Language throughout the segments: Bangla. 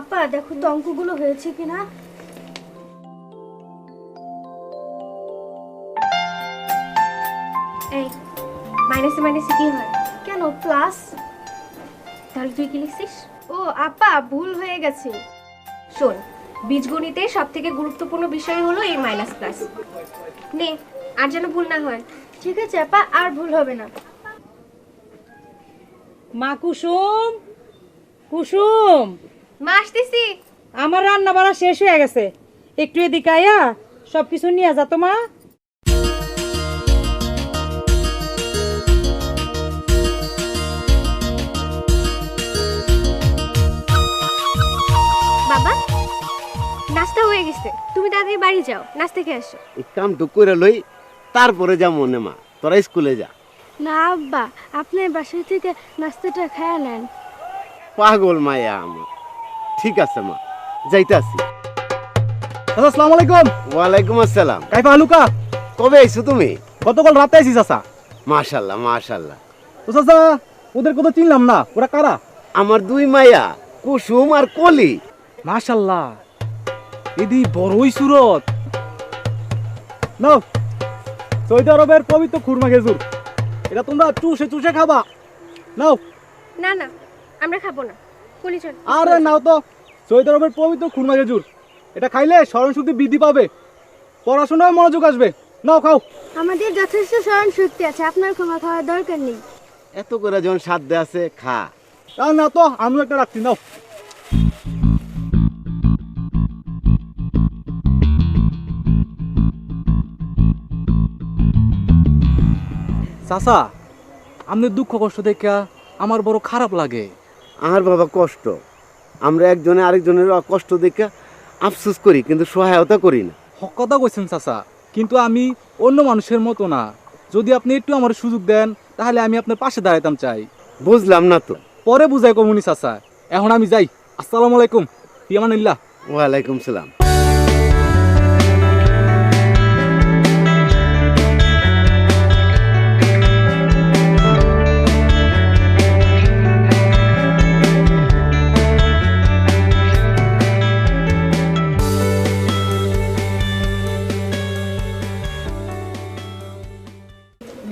আপা দেখো তো অঙ্কগুলো হয়েছে কিনা। এই মাইনাসে মাইনাসে কি হয়? কেন প্লাস? তাহলে তুই কি লিখছিস? ও আপা ভুল হয়ে গেছে। শোন, বীজগণিতে সবথেকে গুরুত্বপূর্ণ বিষয় হলো এই মাইনাস প্লাস। নে, আর যেন ভুল না হয়। ঠিক আছে আপা, আর ভুল হবে না। মা কুসুম, কুসুম, মা আসতেছি। আমার রান্না বাড়া শেষ হয়ে গেছে, একটু এদিকে আয়া সবকিছু নিয়ে যা তো মা। বাবা, নাস্তা হয়ে গেছে, তুমি তাড়াতাড়ি বাড়ি যাও, নাস্তা খেয়ে আসো। এই কামটু করে লই, তারপরে যা মনে মা, তোরা স্কুলে যা। না আব্বা, আপনার বাসা থেকে নাস্তাটা খেয়ে নেন। পাগল মায়া আমার। ঠিক আছে মা, যাইতাছি। আসসালামু আলাইকুম। ওয়ালাইকুম আসসালাম। কাইফা হালুকা? কবে আইছো তুমি? গতকাল রাতে আইছি চাচা। মাশাআল্লাহ মাশাআল্লাহ। তো চাচা ওদের কথা চিনলাম না, ওরা কারা? আমার দুই মায়া, কুসুম আর কলি। মাশাআল্লাহ, এদি বড়ই সুরত। নাও, সৌদি আরবের পবিত্র খুরমা খেজুর, এটা তোমরা চুষে চুষে খাবা। নাও। না না, আমরা খাবো না, কলি চল। আরে নাও তো, সৌদি আরবের পবিত্র খুরমা খেজুর, এটা খাইলে স্মরণ শক্তি বৃদ্ধি পাবে, পড়াশোনায় মনোযোগ আসবে। নাও খাও। আমাদের যথেষ্ট স্মরণ শক্তি আছে, আপনার ক্ষমা খাওয়ার দরকার নেই। এত করে যখন সাধ্যে আছে খা। আর না তো, আমিও একটা রাখছি। নাও। চাচা, আপনার দুঃখ কষ্ট দেখা আমার বড় খারাপ লাগে। আর বাবা কষ্ট, আমরা একজনে আরেকজনের কষ্ট দেখে আফসোস করি, কিন্তু সহায়তা করি না। হক কথা কইছেন চাচা, কিন্তু আমি অন্য মানুষের মতো না। যদি আপনি একটু আমার সুযোগ দেন, তাহলে আমি আপনার পাশে দাঁড়াইতাম চাই। বুঝলাম না তো। পরে বুঝাই কমুনি চাচা, এখন আমি যাই। আসসালামু আলাইকুম, ফিয়ামানিল্লাহ। ওয়ালাইকুম সালাম।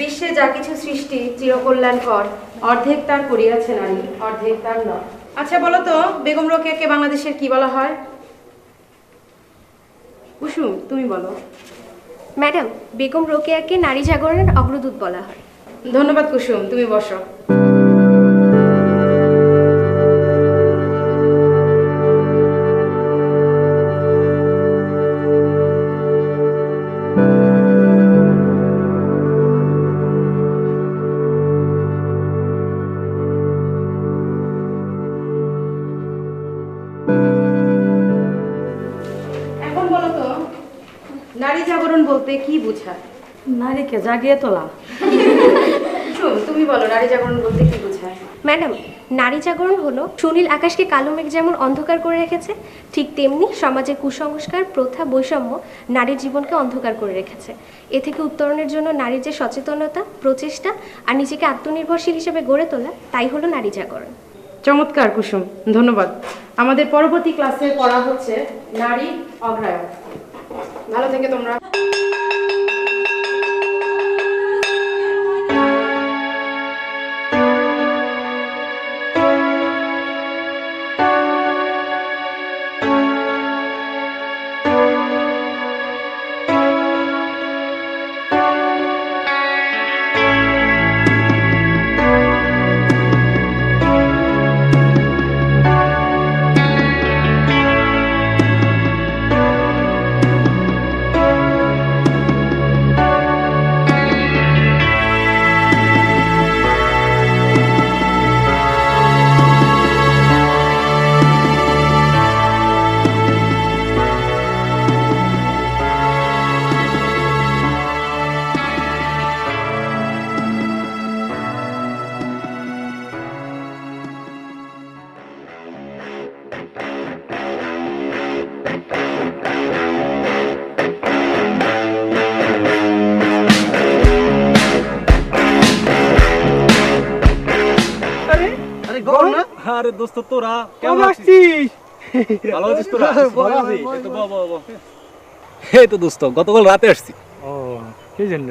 বিশ্বে যা কিছু সৃষ্টি চিরকল্যাণকর, অর্ধেক তার করিয়াছে নারী, অর্ধেক তার নয়। আচ্ছা বলো তো, বেগম রোকেয়াকে বাংলাদেশের কি বলা হয়? কুসুম, তুমি বলো। ম্যাডাম, বেগম রোকেয়াকে নারী জাগরণের অগ্রদূত বলা হয়। ধন্যবাদ কুসুম, তুমি বসো। এখন বলো তো, নারী জাগরণ বলতে কি বোঝায়? নারীকে জাগিয়ে তোলা। তুমি বলো, নারী জাগরণ বলতে কি বোঝায়? ম্যাডাম, নারী জাগরণ হলো সুনীল আকাশকে কালো মেঘ যেমন অন্ধকার করে রেখেছে, ঠিক তেমনি সমাজের কুসংস্কার, প্রথা, বৈষম্য নারীর জীবনকে অন্ধকার করে রেখেছে। এ থেকে উত্তরণের জন্য নারীর যে সচেতনতা, প্রচেষ্টা আর নিজেকে আত্মনির্ভরশীল হিসেবে গড়ে তোলা, তাই হলো নারী জাগরণ। চমৎকার কুসুম, ধন্যবাদ। আমাদের পরবর্তী ক্লাসে পড়া হচ্ছে নারী অগ্রায়ণ। ভালো থেকে তোমরা। আরে গো না আরে দোস্ত তোরা কেমন আছিস? ভালো আছিস তোরা? ভালো আছি। এই তো বাবা এই তো দোস্ত গতকাল রাতে আসছি। ও সেই জন্য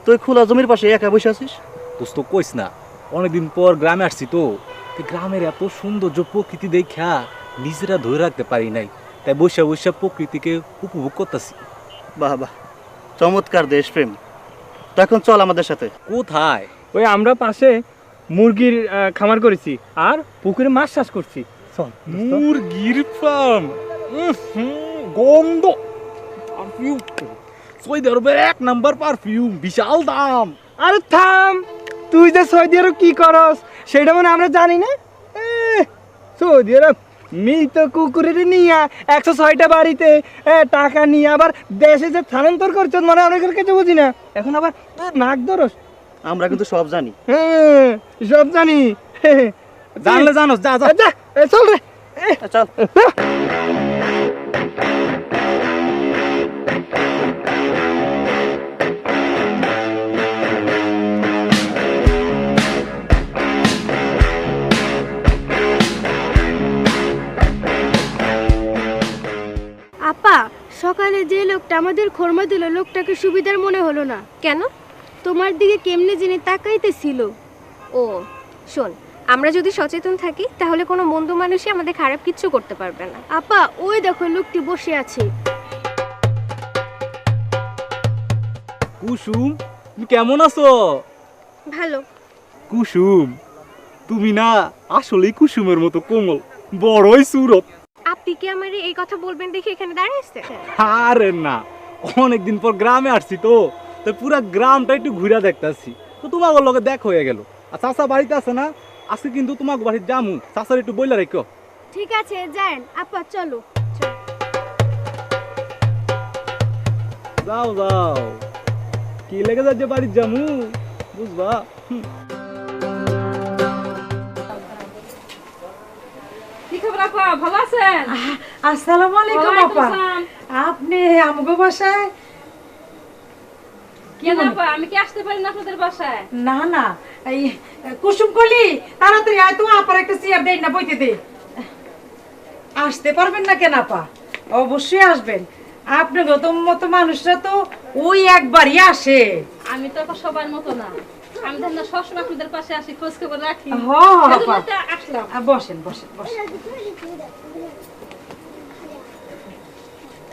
তুই খোলা জমির পাশে একা বসে আছিস? দোস্ত কইস না, অনেকদিন পর গ্রামে আসছি তো গ্রামের এত সৌন্দর্য প্রকৃতি দেখা নিজেরা ধরে রাখতে পারি নাই, তাই বসে বসে প্রকৃতিকে উপভোগ করতেছি। বাহ বাহ, চমৎকার দেশপ্রেম। তো এখন চল আমাদের সাথে। কোথায়? ওই আমরা পাশে মুরগির খামার করেছি আর পুকুরে মাছ চাষ করছি। চল মুরগির ফার্ম, গন্ধ, পারফিউম, সৌদি আরবের 1 নাম্বার পারফিউম, বিশাল দাম। আরে থাম, তুই যে সৌদি আরব কি করস সেটা মানে আমরা জানি না। সৌদি আরব মৃত কুকুরের নিয়ে 106টা বাড়িতে টাকা নিয়ে আবার দেশে যে স্থানান্তর করছ মানে অনেকের কাছে বুঝি না, এখন আবার নাক ধরস। আমরা কিন্তু সব জানি। সব জানি। জানলে জানোস, যা যা যা, চল রে। চল। আপা, সকালে যে লোকটা আমাদের খোরমা দিল লোকটাকে সুবিধার মনে হলো না। কেন? তোমার দিকে কেমনে জেনে তাকাইতেছিল। ও শোন, আমরা যদি সচেতন থাকি তাহলে কোনো মন্দ মানুষই আমাদের খারাপ কিচ্ছু করতে পারবে না। আপা, ওই দেখো লোকটি বসে আছে। কুসুম, তুমি কেমন আছো? ভালো। কুসুম, তুমি না আসলেই কুসুমের মতো কোমল, বড়ই সুরত। আপনি কি আমার এই কথা বলবেন দেখে এখানে দাঁড়িয়েছে? আরে না, অনেকদিন পর গ্রামে আসছি তো তাই পুরা গ্রামটা একটু ঘুরে দেখতেছি, তো তোমার লগে দেখ হয়ে গেল। আর চাচা বাড়িতে আছে না, আজকে কিন্তু তোমাকে বাড়িতে যামু, চাচার একটু বইলা রেখো। ঠিক আছে, যান আপা, চলো। যাও যাও, কি লেগে যাচ্ছে বাড়িতে যামু বুঝবা। ভালো আছেন? আসসালামু আলাইকুম আপা। আপনি আমগো বাসায়? কেন আপা, আমি কি আসতে পারি না আপনাদের বাসায়? না না, এই কুসুম কলি তাড়াতাড়ি আয় তো, আপার একটা চেয়ার দেই না, বইতে দে। আসতে পারবেন না কেন আপা? অবশ্যই আসবেন। আপনার মতো মানুষরা তো ওই একবারই আসে। আমি তো আপা সবার মতো না, আমি তো না সবসময় আপনাদের পাশে আসি, খোঁজ খবর রাখি। হ্যাঁ আপা, সেজন্য তো আসলাম। বসেন বসেন বসেন।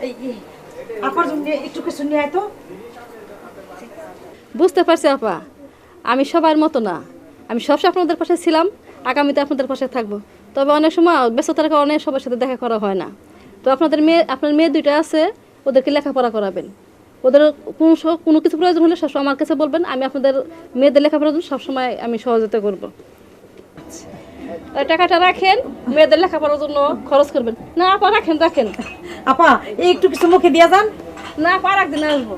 এই আপার জন্য একটু কিছু নিয়ে আয় তো। বুঝতে পারছি আপা, আমি সবার মতো না, আমি সবসময় আপনাদের পাশে ছিলাম, আগামীতে আপনাদের পাশে থাকবো। তবে অনেক সময় ব্যস্ততার কারণে সবার সাথে দেখা করা হয় না। তো আপনার মেয়ে 2টা আছে, ওদেরকে লেখাপড়া করাবেন। ওদের কোনো কিছু প্রয়োজন হলে সবসময় আমার কাছে বলবেন, আমি আপনাদের মেয়েদের লেখাপড়ার জন্য সবসময় আমি সহযোগিতা করব। টাকাটা রাখেন, মেয়েদের লেখাপড়ার জন্য খরচ করবেন। না আপা, রাখেন রাখেন। আপা এই একটু কিছু মুখে দিয়ে যান। না আপা, আরেকদিন আসবো,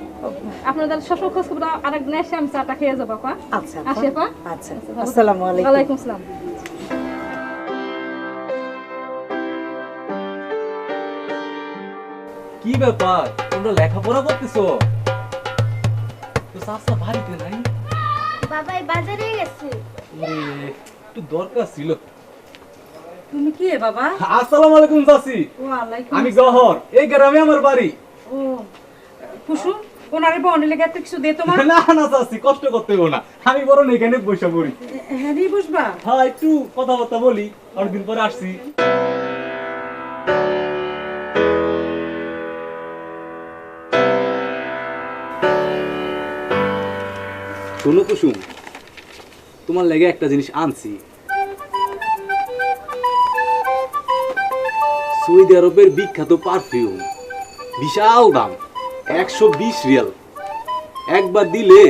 আপনাদের সবসময় খোঁজ খবর আরেকদিন এসে আমি চাটা খেয়ে যাবো আপা। আচ্ছা আসি আপা। আচ্ছা, আসসালামু আলাইকুম। ওয়ালাইকুম আসসালাম। কি ব্যাপার, তোমরা লেখাপড়া করতেছো? তো চাচা বাড়িতে নাই? বাবাই বাজারে গেছে। একটু দরকার ছিল। তুমি কি বাবা? আসসালামু আলাইকুম চাচি। ওয়ালাইকুম আমি গহর, এই গ্রামে আমার বাড়ি। ও কুসুম, ওনারে বনে লেগে একটা কিছু দে তোমার। না না চাচি, কষ্ট করতে হবে না, আমি বরং এখানে বসে পড়ি। হ্যাঁ রে, বসবা। হ্যাঁ, একটু কথাবার্তা বলি, অনেকদিন পরে আসছি। শোনো কুসুম, তোমার লেগে একটা জিনিস আনছি। সৌদি আরবের বিখ্যাত পারফিউম, বিশাল দাম, 120 রিয়াল। একবার দিলে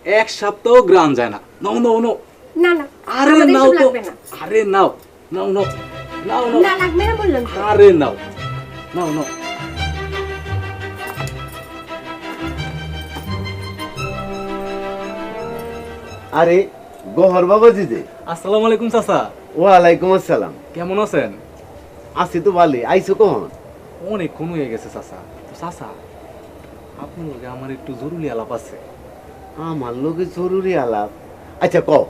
1 সপ্তাহ গ্রাম যায় না। নাও নাও নাও। না না, আরে আমাদের নাও এসব তো, লাগবে না। আরে নাও নাও নাও নাও নাও। না লাগবে না বললাম তো। আরে নাও নাও নাও। আরে গহর বাবাজি যে। আসসালামু আলাইকুম চাচা। ওয়ালাইকুম আসসালাম। কেমন আছেন? আছি তো ভালোই। আইছো কখন? অনেকক্ষণ হয়ে গেছে চাচা। তো চাচা, আপনার লগে আমার একটু জরুরি আলাপ আছে। আমার লোকে জরুরি আলাপ। আচ্ছা কও।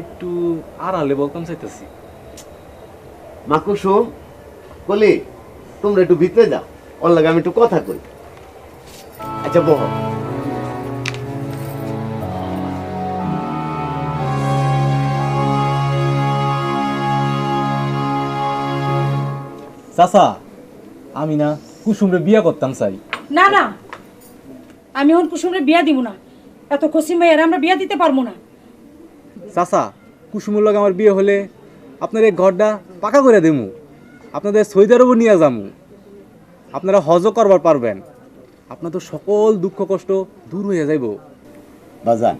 একটু আড়ালে বলতাম চাইতেছি। মা কুসুম, কলি তোমরা একটু ভিতরে যাও, ওর লাগে আমি একটু কথা কই। আচ্ছা বহ। চাচা, আমি না কুসুমরে বিয়া করতাম চাই। না না, আমি এখন কুসুমরে বিয়া দিব না। এত খুশি মেয়ের আমরা বিয়া দিতে পারবো না। চাচা, কুসুমের লগে আমার বিয়ে হলে আপনার এই ঘরটা পাকা করে দেবো, আপনাদের সৌদি আরবও নিয়ে যাবো, আপনারা হজও করবার পারবেন, আপনার তো সকল দুঃখ কষ্ট দূর হয়ে যাইব। বাজান,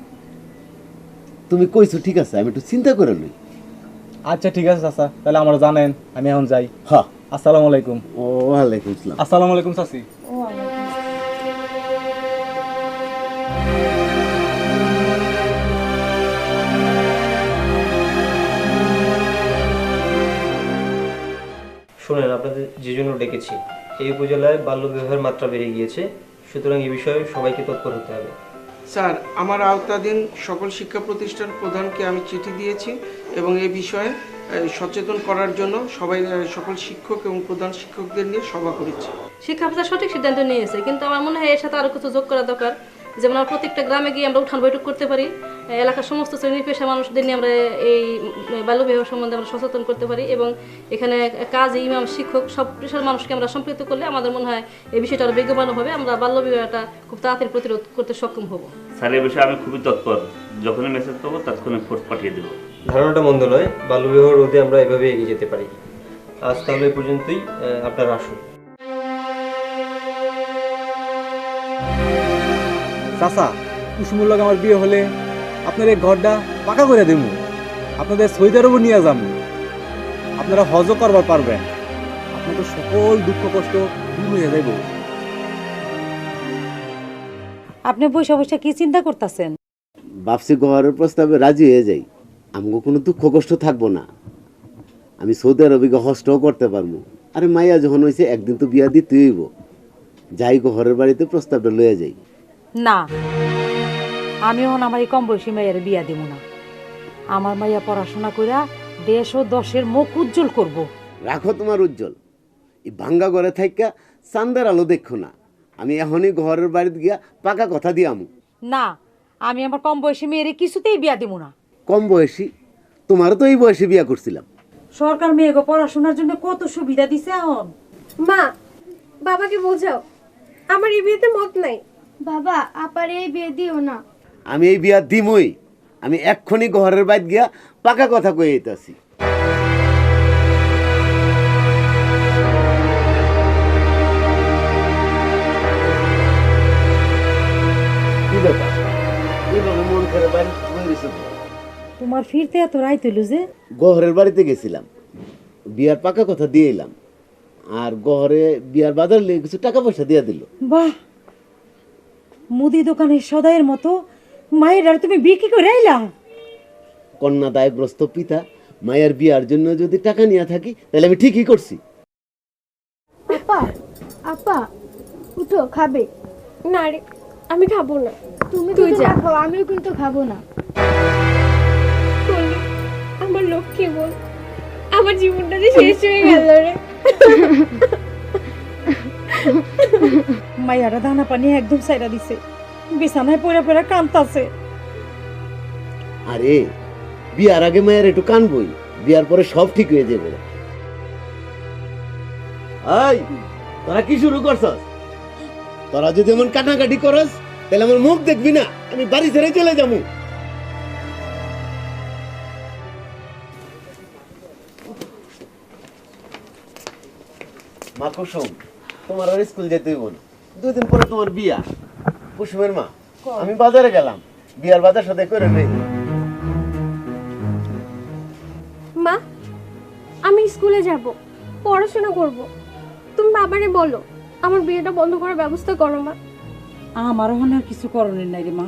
তুমি কইছো ঠিক আছে, আমি একটু চিন্তা করে লই। আচ্ছা ঠিক আছে চাচা, তাহলে আমরা জানেন, আমি এখন যাই। হ্যাঁ, আসসালামু আলাইকুম। ওয়ালাইকুম আসসালাম। আসসালামু আলাইকুম চাচি। শোনেন, আপনাদের যে জন্য ডেকেছি, এই উপজেলায় বাল্যবিবাহের মাত্রা বেড়ে গিয়েছে, সুতরাং এই বিষয়ে সবাইকে তৎপর হতে হবে। স্যার, আমার আওতাধীন সকল শিক্ষা প্রতিষ্ঠান প্রধানকে আমি চিঠি দিয়েছি এবং এই বিষয়ে সচেতন করার জন্য সকল শিক্ষক এবং প্রধান শিক্ষকদের নিয়ে সভা করেছি। শিক্ষা অফিসার সঠিক সিদ্ধান্ত নিয়েছে, কিন্তু আমার মনে হয় এর সাথে আরও কিছু যোগ করা দরকার। যেমন আমরা প্রত্যেকটা গ্রামে গিয়ে আমরা উঠান বৈঠক করতে পারি, এলাকার সমস্ত শ্রেণী পেশা মানুষদের নিয়ে আমরা এই বাল্যবিবাহ সম্বন্ধে আমরা সচেতন করতে পারি, এবং এখানে কাজী, ইমাম, শিক্ষক সব পেশার মানুষকে আমরা সম্পৃক্ত করলে আমাদের মনে হয় এই বিষয়টা আরও বেগবান হবে, আমরা বাল্যবিবাহটা খুব তাড়াতাড়ি প্রতিরোধ করতে সক্ষম হব। স্যার, এই বিষয়ে আমি খুবই তৎপর, যখনই মেসেজ পাবো তৎক্ষণাৎ ফোর্স পাঠিয়ে দেবো। ধারণাটা মন্দ নয়, বাল্যবিবাহ রোধে আমরা এভাবে এগিয়ে যেতে পারি। আজ তাহলে এই পর্যন্তই, আপনারা আসুন। চাচা, কুসুমের লগে আমার বিয়ে হলে আপনার এই ঘরটা পাকা করে দেবো, আপনাদের সৌদি আরবও নিয়ে যাবো, আপনারা হজও করবার পারবেন, আপনাদের সকল দুঃখ কষ্ট দূর হয়ে যাইব। আপনি বসে বসে কি চিন্তা করতেছেন? ভাবছি ঘরের প্রস্তাবে রাজি হয়ে যাই, আমাকে কোনো দুঃখ কষ্ট থাকবো না, আমি সৌদি আরবিকে হস্টও করতে পারবো। আরে মাইয়া যখন হয়েছে একদিন তো বিয়া দিতে হইব, যাই ঘরের বাড়িতে প্রস্তাবটা লইয়া যাই। না, আমি এখন আমার এই কম বয়সী মেয়ের বিয়া দিব না। আমার মাইয়া পড়াশোনা কইরা দেশ ও দশের মুখ উজ্জ্বল করব। রাখো তোমার উজ্জ্বল, এই ভাঙ্গা ঘরে থাইকা চান্দার আলো দেখো না, আমি এখনই ঘরের বাড়িতে গিয়া পাকা কথা দিয়ামু। না, আমি আমার কম বয়সী মেয়ের কিছুতেই বিয়া দিব না। কম বয়সী? তোমারও তো এই বয়সে বিয়া করছিলাম। সরকার মেয়েকে পড়াশোনার জন্য কত সুবিধা দিছে। এখন মা, বাবাকে বোঝাও, আমার এই বিয়েতে মত নাই। বাবা, আপার এই বিয়ে দিও না। আমি এই বিয়া দিমই, আমি এক্ষুনি ঘরের বাইরে গিয়া পাকা কথা কয়ে যেতেছি। কি ব্যাপার, এইভাবে মন করে বাড়ি বইরেছো? তোমার ফিরতে এত রাইত হইল যে? গহরের বাড়িতে গেছিলাম, বিয়ার পাকা কথা দিয়ে এলাম, আর গহরে বিয়ার বাজার লেগে কিছু টাকা পয়সা দিয়ে দিল। বাহ, মুদি দোকানের সদাইয়ের মতো মায়ের আর তুমি বিক্রি করে আইলা। কন্যা দায়গ্রস্ত পিতা মায়ের বিয়ার জন্য যদি টাকা নিয়ে থাকি তাহলে আমি ঠিকই করছি। আপা, আপা উঠো, খাবে? না রে, আমি খাবো না। তুমি তুই যা। খাও, আমিও কিন্তু খাবো না। বললি, আমার লক্ষ্মী বল, আমার জীবনটা যে শেষ হয়ে গেল রে। মাইয়ারা দানা পানি একদম সাইরা দিছে, বিছানায় পড়ে পড়ে কাঁদতাছে। আরে বিয়ার আগে মায়ের একটু কানবই, বিয়ার পরে সব ঠিক হয়ে যাবে। এই তোরা কি শুরু করছস? তোরা যদি এমন কাটাকাটি করস তাহলে আমার মুখ দেখবি না, আমি বাড়ি ছেড়ে চলে যাবো। মা কুসুম, তোমার আর স্কুল যেতে হইব না, 2 দিন পরে তোমার বিয়া। কুসুমের মা, আমি বাজারে গেলাম, বিয়ার বাজার সাথে করে নেই। মা, আমি স্কুলে যাব, পড়াশোনা করব। তুমি বাবারে বলো আমার বিয়েটা বন্ধ করার ব্যবস্থা করো। মা, আমার ওখানে আর কিছু করণের নাই রে মা,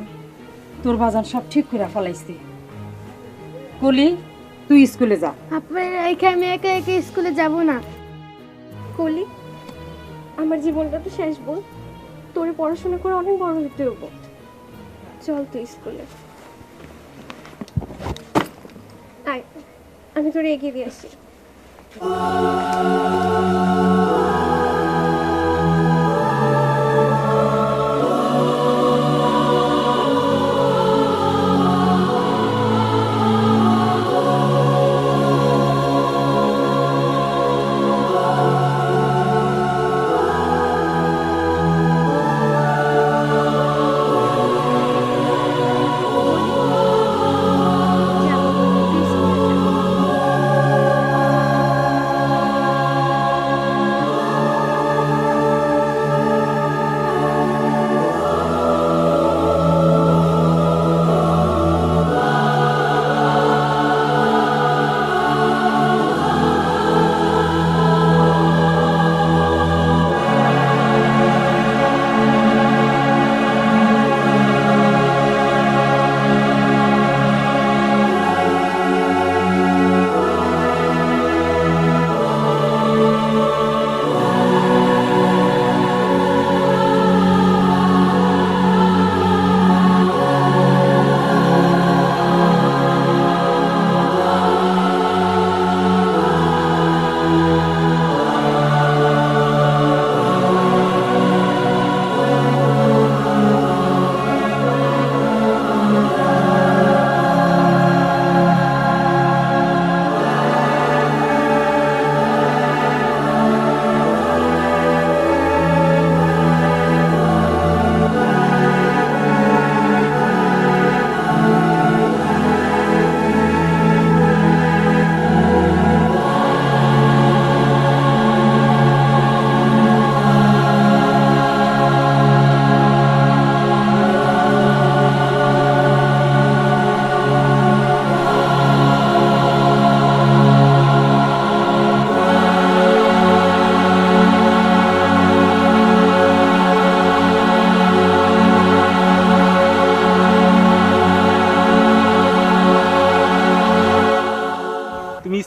তোর বাজান সব ঠিক করে ফেলাইছে। কলি, তুই স্কুলে যা। আপনার এখানে আমি একা একা স্কুলে যাব না। কলি, আমার জীবনটা তো শেষ বল, তোরে পড়াশোনা করে অনেক বড় হতে হবো। চল তুই স্কুলে। আয়, আমি তোরে এগিয়ে দিয়ে আসছি।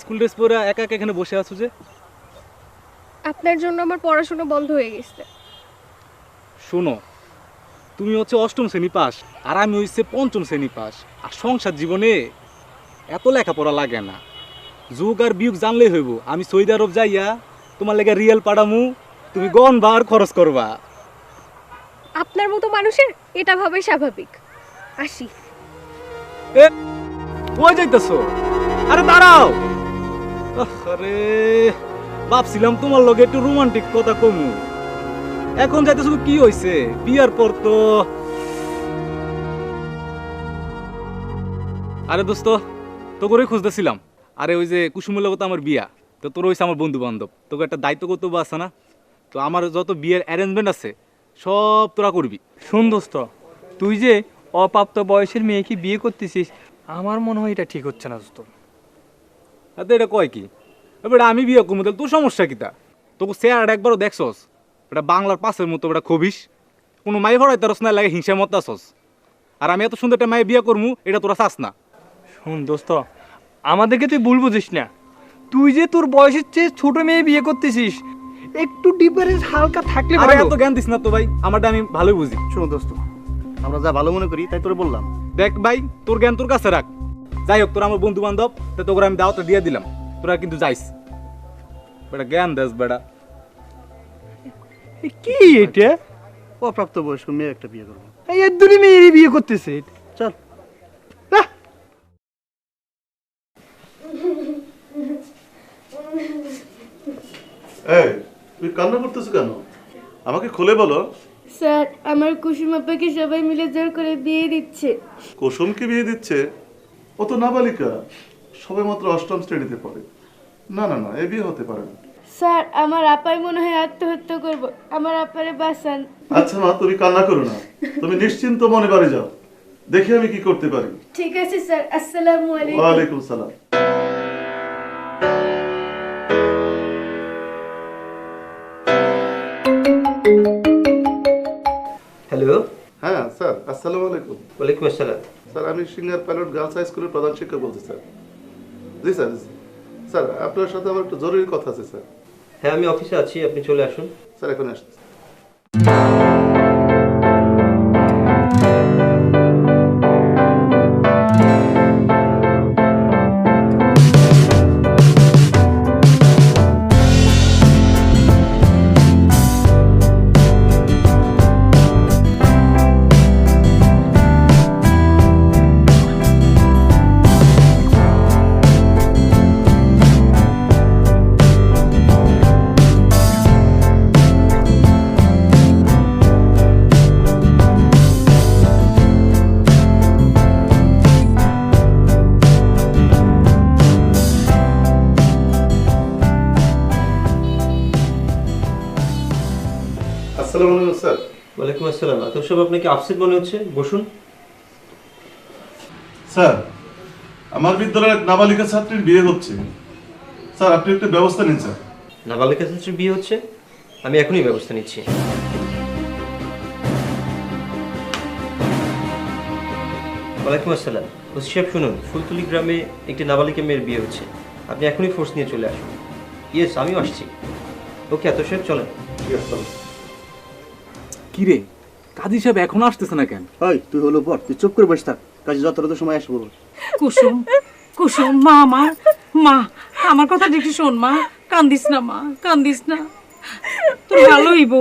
স্কুল ড্রেস পরে একা একা এখানে বসে আছো যে? আপনার জন্য আমার পড়াশোনা বন্ধ হয়ে গেছে। শোনো, তুমি হচ্ছে 8ম শ্রেণী পাস আর আমি হচ্ছে 5ম শ্রেণী পাস। আর সংসার জীবনে এত লেখাপড়া লাগে না, যোগ আর বিয়োগ জানলেই হইব। আমি সৌদি আরব যাইয়া তোমার লেগে রিয়েল পাঠামু, তুমি গন বার খরচ করবা। আপনার মতো মানুষের এটা ভাবে স্বাভাবিক। আসি। এ কই যাইতাছো? আরে দাঁড়াও। আরে ভাবছিলাম তোমার লগে একটু রোমান্টিক কথা কমু, এখন যাইতেছো কি হইছে? বিয়ার পর তো। আরে দোস্ত, তো করে খুঁজতেছিলাম। আরে ওই যে কুসুমের লগে তো আমার বিয়া, তো তোর হইছে আমার বন্ধু বান্ধব, তোকে একটা দায়িত্ব কর্তব্য আছে না? তো আমার যত বিয়ের অ্যারেঞ্জমেন্ট আছে সব তোরা করবি। শোন দোস্ত, তুই যে অপ্রাপ্ত বয়সের মেয়েকে বিয়ে করতেছিস, আমার মনে হয় এটা ঠিক হচ্ছে না দোস্ত। এটা কয় কি? এবার আমি বিয়ে করবো, তাহলে তোর সমস্যা কিতা? তোকে চেয়ার একবারও দেখছস? এটা বাংলার পাশের মতো এটা খবিস, কোনো মাই ভরাই তারস না, লাগে হিংসা মত আসস। আর আমি এত সুন্দর একটা মায়ে বিয়ে করবো, এটা তোরা চাস না। শোন দোস্ত, আমাদেরকে তুই ভুল বুঝিস না। তুই যে তোর বয়সের চেয়ে ছোট মেয়ে বিয়ে করতেছিস, একটু ডিফারেন্স হালকা থাকলে আরে ভালো। এত জ্ঞান দিস না তো ভাই, আমারটা আমি ভালোই বুঝি। শোনো দোস্ত, আমরা যা ভালো মনে করি তাই তোরে বললাম। দেখ ভাই, তোর জ্ঞান তোর কাছে রাখ। যাই হোক, তোরা আমার বন্ধু বান্ধব, তো তোকে আমি দাওয়াতটা দিয়ে দিলাম, তোরা কিন্তু যাইস। বেটা জ্ঞান দেস বেটা। কি এটা? অপ্রাপ্ত বয়স্ক মেয়ে একটা বিয়ে করবো। এই দুই মেয়ে বিয়ে করতেছে, চল। এই, তুই কান্না করতেছ কেন? আমাকে খুলে বলো। স্যার, আমার কুসুম আপাকে সবাই মিলে জোর করে বিয়ে দিচ্ছে। কুসুমকে বিয়ে দিচ্ছে? ও তো নাবালিকা, সবে মাত্র 8ম শ্রেণীতে পড়ে। না না না, এ বিয়ে হতে পারে না। স্যার, আমার আপাই মনে হয় আত্মহত্যা করব, আমার আপারে বাঁচান। আচ্ছা মা, তুমি কান্না করো না, তুমি নিশ্চিন্ত মনে বাড়ি যাও, দেখি আমি কি করতে পারি। ঠিক আছে স্যার, আসসালামু আলাইকুম। ওয়ালাইকুম সালাম। হ্যালো। হ্যাঁ স্যার, আসসালামু আলাইকুম। ওয়ালাইকুম আসসালাম। স্যার, আমি সিঙ্গার পাইলট গার্লস হাই স্কুলের প্রধান শিক্ষক বলছি স্যার। জি স্যার। স্যার, আপনার সাথে আমার একটু জরুরি কথা আছে স্যার। হ্যাঁ, আমি অফিসে আছি, আপনি চলে আসুন। স্যার, এখন আসছি। আসসালামু আলাইকুম স্যার। ওয়ালাইকুম আসসালাম। আতর সাহেব আপনাকে আপসেট মনে হচ্ছে, বসুন। স্যার, আমার বিদ্যালয়ের এক নাবালিকা ছাত্রীর বিয়ে হচ্ছে। স্যার, আপনি একটু ব্যবস্থা নিন স্যার। নাবালিকা ছাত্রীর বিয়ে হচ্ছে, আমি এখনই ব্যবস্থা নিচ্ছি। ওয়ালাইকুম আসসালাম। ওসি সাহেব শুনুন, ফুলতুলি গ্রামে একটি নাবালিকা মেয়ের বিয়ে হচ্ছে, আপনি এখনই ফোর্স নিয়ে চলে আসুন। ইয়েস, আমিও আসছি। ওকে আতর সাহেব চলেন। কি রে, কাজী সাহেব এখন আসতেছে না কেন? ওই তুই হলো পর, তুই চুপ করে বসে থাক, কাজে যত সময় আসবো। কুসুম, কুসুম, মা আমার কথাটা একটু শোন মা, কান্দিস না মা, কান্দিস না, তোর ভালো হইব।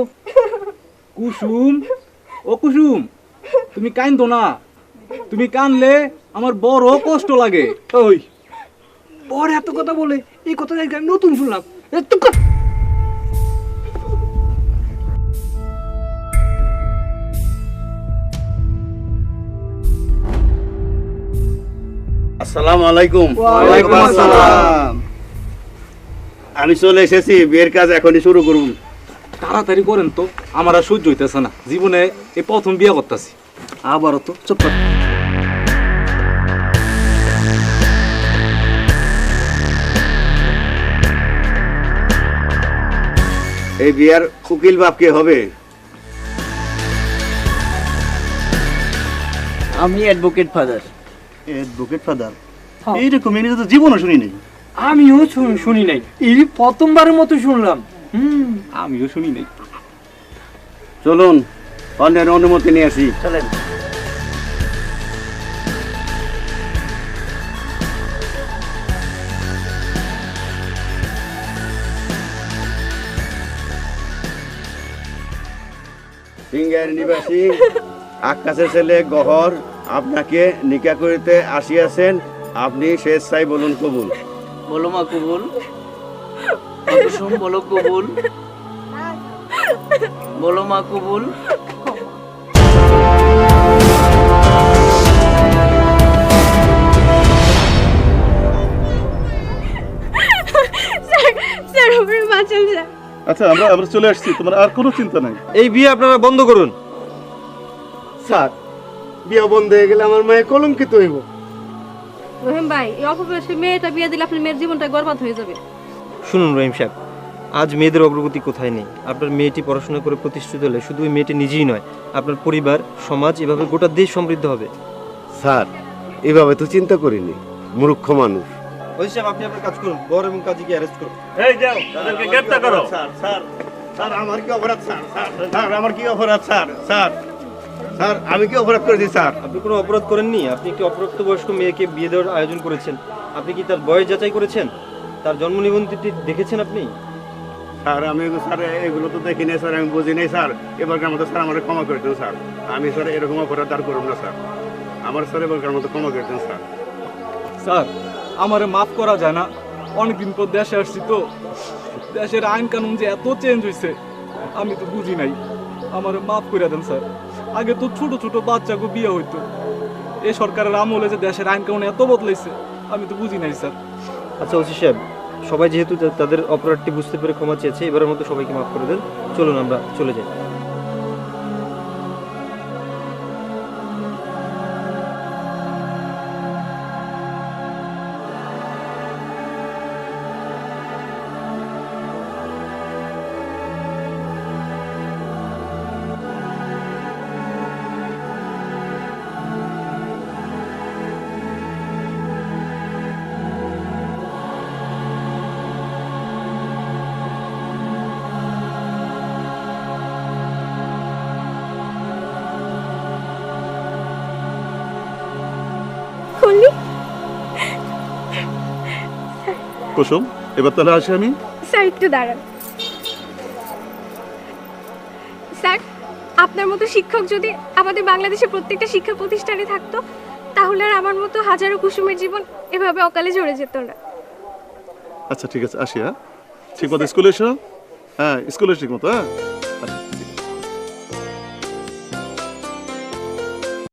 কুসুম, ও কুসুম, তুমি কান্দো না। তুমি কানলে আমার বড় কষ্ট লাগে। ওই পর এত কথা বলে, এই কথা নতুন শুনলাম। আসসালামু আলাইকুম। ওয়ালাইকুম আসসালাম। আমি চলে এসেছি, বিয়ের কাজ এখনই শুরু করুন। তাড়াতাড়ি করেন তো, আমার আর সহ্য হইতেছে না। জীবনে এই প্রথম বিয়ে করতেছি। আবারও তো চুপ কর। এই বিয়ার উকিল বাপ কে হবে? আমি অ্যাডভোকেট ফাদার। Advocate father? এইরকম এনে তো জীবনও শুনি নাই। আমিও শুনি নাই, এই প্রথমবারের মতো শুনলাম। আমিও শুনি নাই। চলুন, অন্যের অনুমতি নিয়ে আসি। চলেন। সিঙ্গার নিবাসী আকাশের ছেলে গহর আপনাকে নিকা করিতে আসিয়াছেন। আপনি স্বেচ্ছায় বলুন কবুল। বলো মা কবুল। কুসুম বলো কবুল। বলো মা কবুল। স্যার আপনি বাঁচান স্যার। আচ্ছা, আমরা চলে আসছি, তোমার আর কোনো চিন্তা নাই। এই বিয়ে আপনারা বন্ধ করুন। স্যার, বিয়ে বন্ধ হয়ে গেলে আমার মায়ের কলঙ্কিত হইব। রহিম ভাই, এই অপবয়সী মেয়েটা বিয়ে দিলে আপনার মেয়ের জীবনটা বরবাদ হয়ে যাবে। শুনুন রহিম সাহেব, আজ মেয়েদের অগ্রগতি কোথায় নেই। আপনার মেয়েটি পড়াশোনা করে প্রতিষ্ঠিত হলে শুধু ওই মেয়েটি নিজেই নয়, আপনার পরিবার, সমাজ, এভাবে গোটা দেশ সমৃদ্ধ হবে। স্যার, এভাবে তো চিন্তা করিনি, মূর্খ মানুষ। ওই সাহেব, আপনি আপনার কাজ করুন, বর এবং কাজীকে অ্যারেস্ট করুন। এই যাও, তাদেরকে গ্রেফতার করো। স্যার স্যার স্যার, আমার কি অপরাধ স্যার? স্যার আমার কি অপরাধ স্যার? স্যার স্যার, আমি কি অপরাধ করেছি স্যার? আপনি কোনো অপরাধ করেননি। আপনি একটি অপ্রাপ্তবয়স্ক মেয়েকে বিয়ে দেওয়ার আয়োজন করেছেন। আপনি কি তার বয়স যাচাই করেছেন? তার জন্ম নিবন্ধনটি দেখেছেন আপনি? স্যার, আমি স্যার এগুলো তো দেখি নাই স্যার, আমি বুঝি নাই স্যার। এবারকার মতো স্যার আমার ক্ষমা করে দেন স্যার। আমি স্যার এরকম অপরাধ আর করব না স্যার। আমার স্যার এবারকার মতো ক্ষমা করে দেন স্যার। স্যার, আমারে মাফ করা যায় না? অনেকদিন পর দেশে আসছি তো, দেশের আইন কানুন যে এত চেঞ্জ হয়েছে আমি তো বুঝি নাই। আমারে মাফ করে দেন স্যার। আগে তো ছোট ছোট বাচ্চাকে বিয়ে হইতো, এই সরকারের আমলে যে দেশের আইন কানুন এত বদলাইছে আমি তো বুঝি নাই স্যার। আচ্ছা ওসি সাহেব, সবাই যেহেতু তাদের অপরাধটি বুঝতে পেরে ক্ষমা চেয়েছে, এবারের মতো সবাইকে মাফ করে দেন। চলুন আমরা চলে যাই। কুসুম, এবার তাহলে আসি আমি। স্যার একটু দাঁড়ান। স্যার, আপনার মতো শিক্ষক যদি আমাদের বাংলাদেশের প্রত্যেকটা শিক্ষা প্রতিষ্ঠানে থাকতো, তাহলে আর আমার মতো হাজারো কুসুমের জীবন এভাবে অকালে ঝরে যেত না। আচ্ছা ঠিক আছে, আসি। হ্যাঁ, ঠিক মতো স্কুলে এসো। হ্যাঁ, স্কুলে ঠিক মতো। হ্যাঁ।